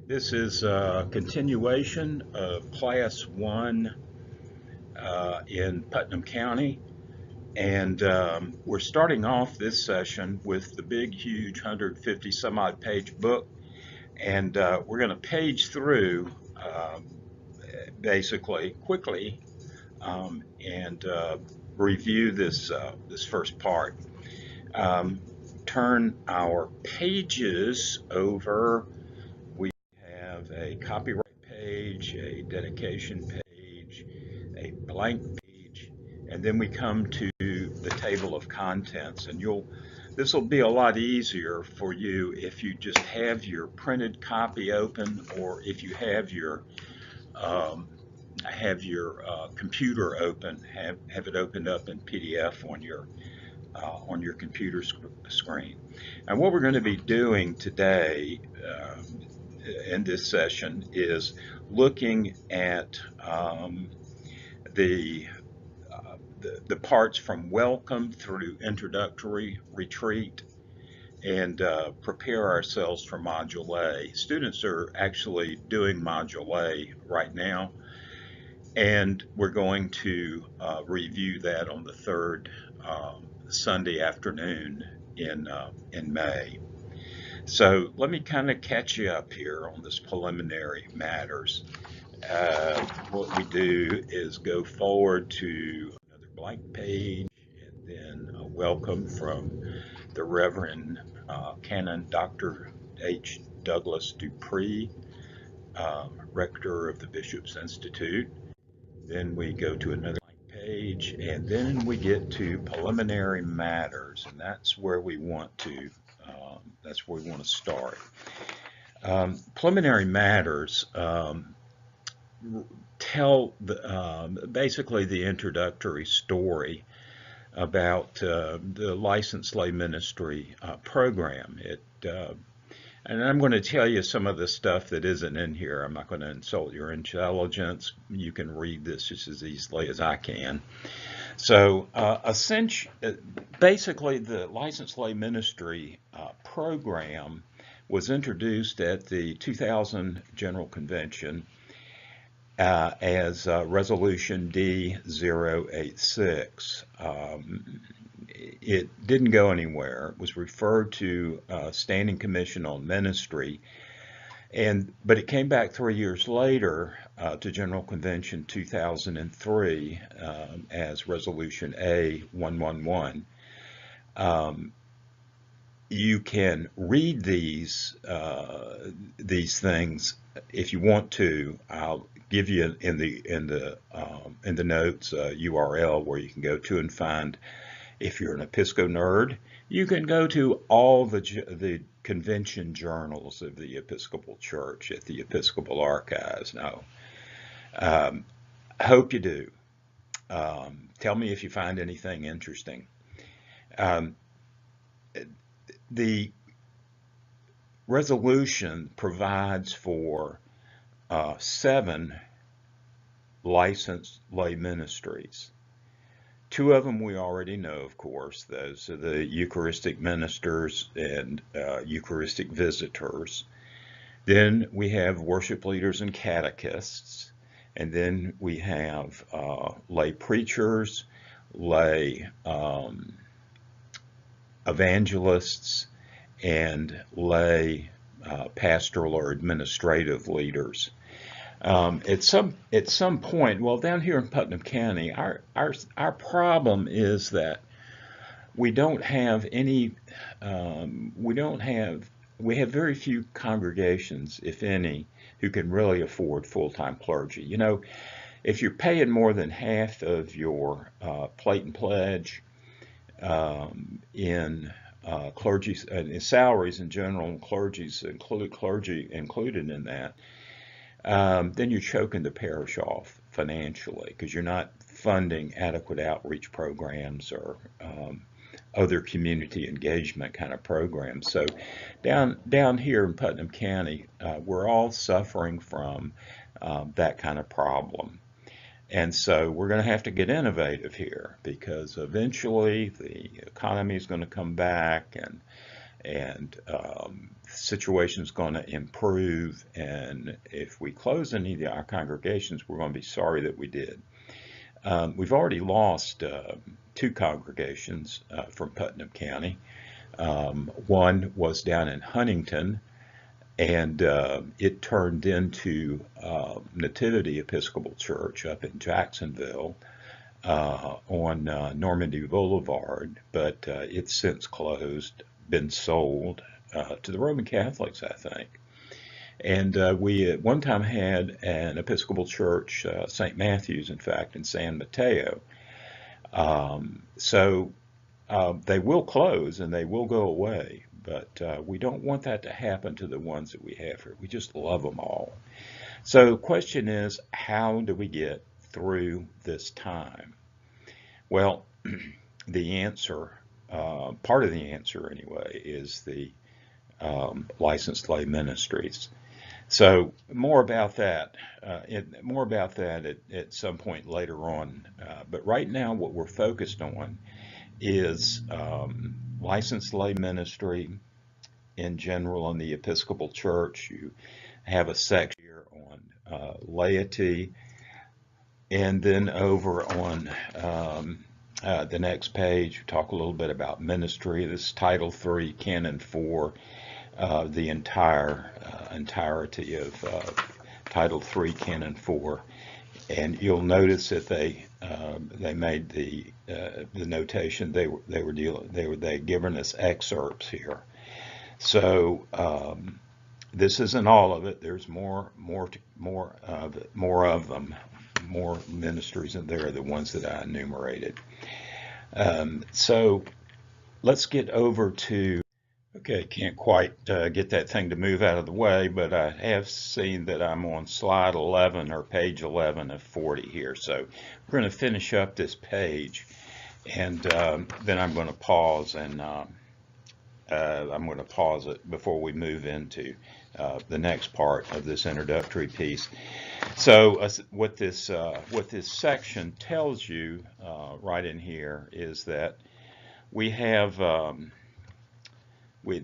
This is a continuation of Class 1 in Putnam County, and we're starting off this session with the big, huge 150 some odd page book, and we're going to page through basically quickly and review this first part. Um, Turn our pages over. We have a copyright page, a dedication page, a blank page, and then we come to the table of contents. And this will be a lot easier for you if you just have your printed copy open, or if you um, have your computer open, have it opened up in PDF on your computer screen. And what we're going to be doing today in this session is looking at the, the parts from welcome through introductory, retreat, and prepare ourselves for Module A. Students are actually doing Module A right now, and we're going to review that on the third Sunday afternoon in May. So let me kind of catch you up here on this preliminary matters. What we do is go forward to another blank page, and then a welcome from the Reverend Canon Dr. H. Douglas Dupree, Rector of the Bishops Institute. Then we go to another blank page, and then we get to preliminary matters, and that's where we want to start. Preliminary matters tell basically the introductory story about the licensed lay ministry program. And I'm going to tell you some of the stuff that isn't in here. I'm not going to insult your intelligence. You can read this just as easily as I can. So, basically, the licensed lay ministry program was introduced at the 2000 General Convention as Resolution D086. It didn't go anywhere. It was referred to Standing Commission on Ministry, but it came back 3 years later to General Convention 2003 as Resolution A111. You can read these things if you want to. I'll give you in the notes URL where you can go to and find. If you're an Episco nerd, you can go to all the convention journals of the Episcopal Church at the Episcopal Archives. Now, I hope you do. Tell me if you find anything interesting. The resolution provides for 7 licensed lay ministries. 2 of them we already know, of course. Those are the Eucharistic ministers and Eucharistic visitors. Then we have worship leaders and catechists. And then we have lay preachers, lay evangelists, and lay pastoral or administrative leaders. At some point, well, down here in Putnam County, our problem is that we have very few congregations, if any, who can really afford full-time clergy. You know, if you're paying more than half of your plate and pledge in clergy salaries in general, and clergy included in that, then you're choking the parish off financially because you're not funding adequate outreach programs or other community engagement kind of programs. So down here in Putnam County, we're all suffering from that kind of problem. And so we're going to have to get innovative here because eventually the economy is going to come back, and the situation's going to improve. And if we close any of our congregations, we're going to be sorry that we did. We've already lost 2 congregations from Putnam County. One was down in Huntington, and it turned into Nativity Episcopal Church up in Jacksonville on Normandy Boulevard, but it's since closed, been sold to the Roman Catholics, I think. And we at one time had an Episcopal church, St. Matthew's, in fact, in San Mateo. So they will close and they will go away, but we don't want that to happen to the ones that we have here. We just love them all. So the question is, how do we get through this time? Well, the answer, part of the answer anyway, is the licensed lay ministries. So more about that at some point later on. But right now, what we're focused on is licensed lay ministry in general in the Episcopal Church. You have a section here on laity, and then over on the next page, we talk a little bit about ministry. This is Title 3, Canon 4. The entirety of Title 3, Canon 4, and you'll notice that they made the notation they given us excerpts here. So this isn't all of it. There's more of them, more ministries in there, the ones that I enumerated. So let's get over to. Okay, can't quite get that thing to move out of the way, but I have seen that I'm on slide 11 or page 11 of 40 here. So we're going to finish up this page, and then I'm going to pause, and I'm going to pause it before we move into the next part of this introductory piece. So what this section tells you right in here is that we have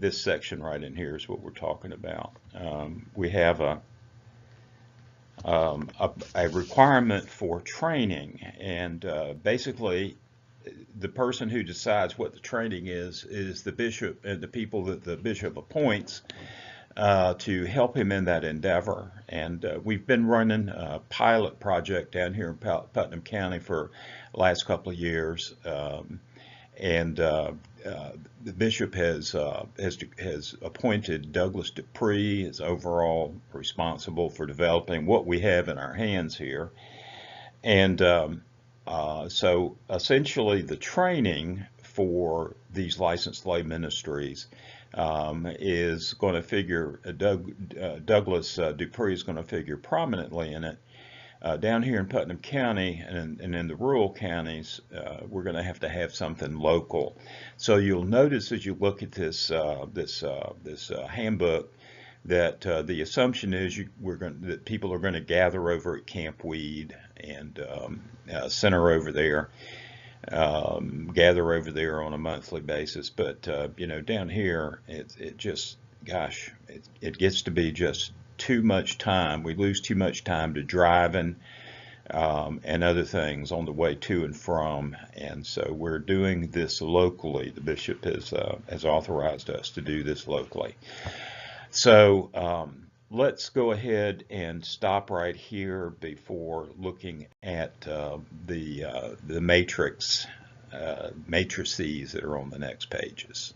this section right in here is what we're talking about. We have a requirement for training, and basically the person who decides what the training is the bishop and the people that the bishop appoints to help him in that endeavor. And we've been running a pilot project down here in Putnam County for the last couple of years. And the bishop has appointed Douglas Dupree as overall responsible for developing what we have in our hands here. And so essentially the training for these licensed lay ministries is going to figure, Douglas Dupree is going to figure prominently in it. Down here in Putnam County and in the rural counties, we're going to have something local. So you'll notice as you look at this handbook that the assumption is that people are going to gather over at Camp Weed and center over there, gather over there on a monthly basis. But down here, it gets to be just too much time. We lose too much time to driving and other things on the way to and from, and so we're doing this locally. The bishop has authorized us to do this locally. So let's go ahead and stop right here before looking at the matrices that are on the next pages.